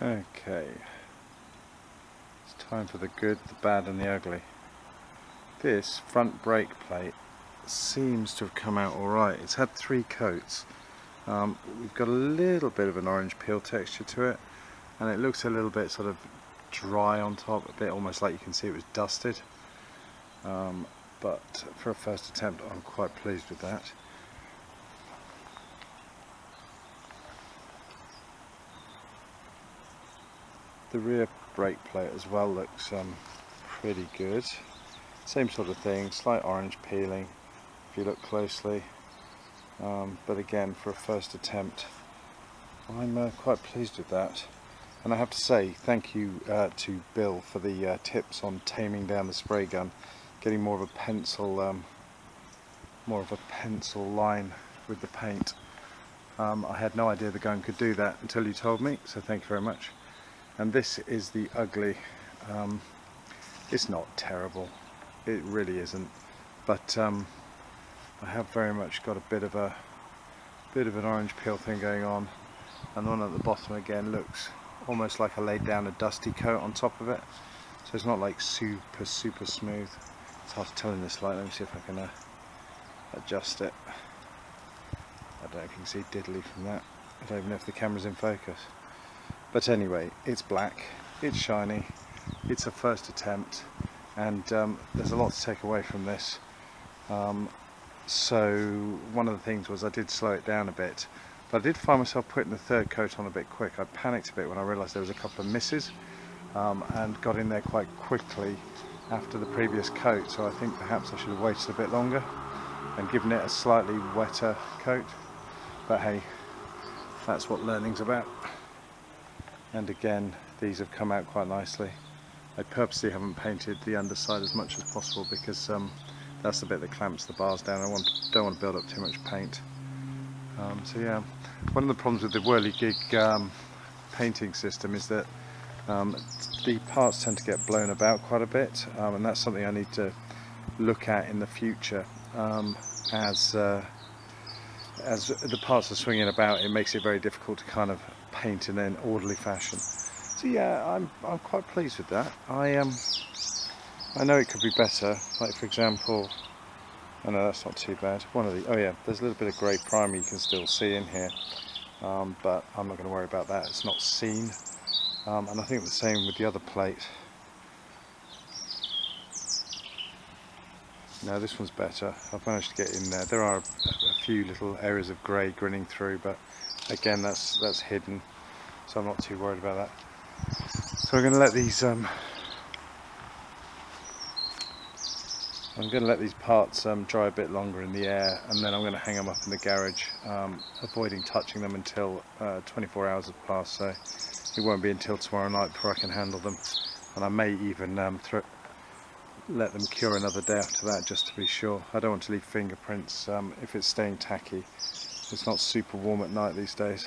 Okay, it's time for the good, the bad and the ugly. This front brake plate seems to have come out alright. It's had 3 coats. We've got a little bit of an orange peel texture to it, and it looks a little bit sort of dry on top, a bit almost like you can see it was dusted. But for a first attempt I'm quite pleased with that. The rear brake plate as well looks pretty good. Same sort of thing, slight orange peeling if you look closely. But again, for a first attempt, I'm quite pleased with that. And I have to say thank you to Bill for the tips on taming down the spray gun, getting more of a pencil line with the paint. I had no idea the gun could do that until you told me, so thank you very much. And this is the ugly. It's not terrible, it really isn't, but I have very much got a bit of an orange peel thing going on, and the one at the bottom again looks almost like I laid down a dusty coat on top of it, so it's not like super smooth. It's hard to tell in this light. Let me see if I can adjust it. I don't know if you can see diddly from that. I don't even know if the camera's in focus. But anyway, it's black, it's shiny, it's a first attempt, and there's a lot to take away from this. So one of the things was I did slow it down a bit, but I did find myself putting the 3rd coat on a bit quick. I panicked a bit when I realised there was a couple of misses, and got in there quite quickly after the previous coat, so I think perhaps I should have waited a bit longer and given it a slightly wetter coat. But hey, that's what learning's about. And again, these have come out quite nicely. I purposely haven't painted the underside as much as possible because that's the bit that clamps the bars down. I don't want to build up too much paint. So yeah, one of the problems with the whirligig painting system is that the parts tend to get blown about quite a bit, and that's something I need to look at in the future. As the parts are swinging about, it makes it very difficult to kind of paint in an orderly fashion. So yeah, I'm quite pleased with that. I know it could be better. Like for example, oh no, that's not too bad. One of the, oh yeah, there's a little bit of grey primer you can still see in here, but I'm not going to worry about that. It's not seen. And I think the same with the other plate. No, this one's better. I've managed to get in there. There are a few little areas of grey grinning through, but again, that's hidden, so I'm not too worried about that. So I'm going to let these parts dry a bit longer in the air, and then I'm going to hang them up in the garage, avoiding touching them until 24 hours have passed. So it won't be until tomorrow night before I can handle them, and I may even let them cure another day after that, just to be sure. I don't want to leave fingerprints if it's staying tacky. It's not super warm at night these days.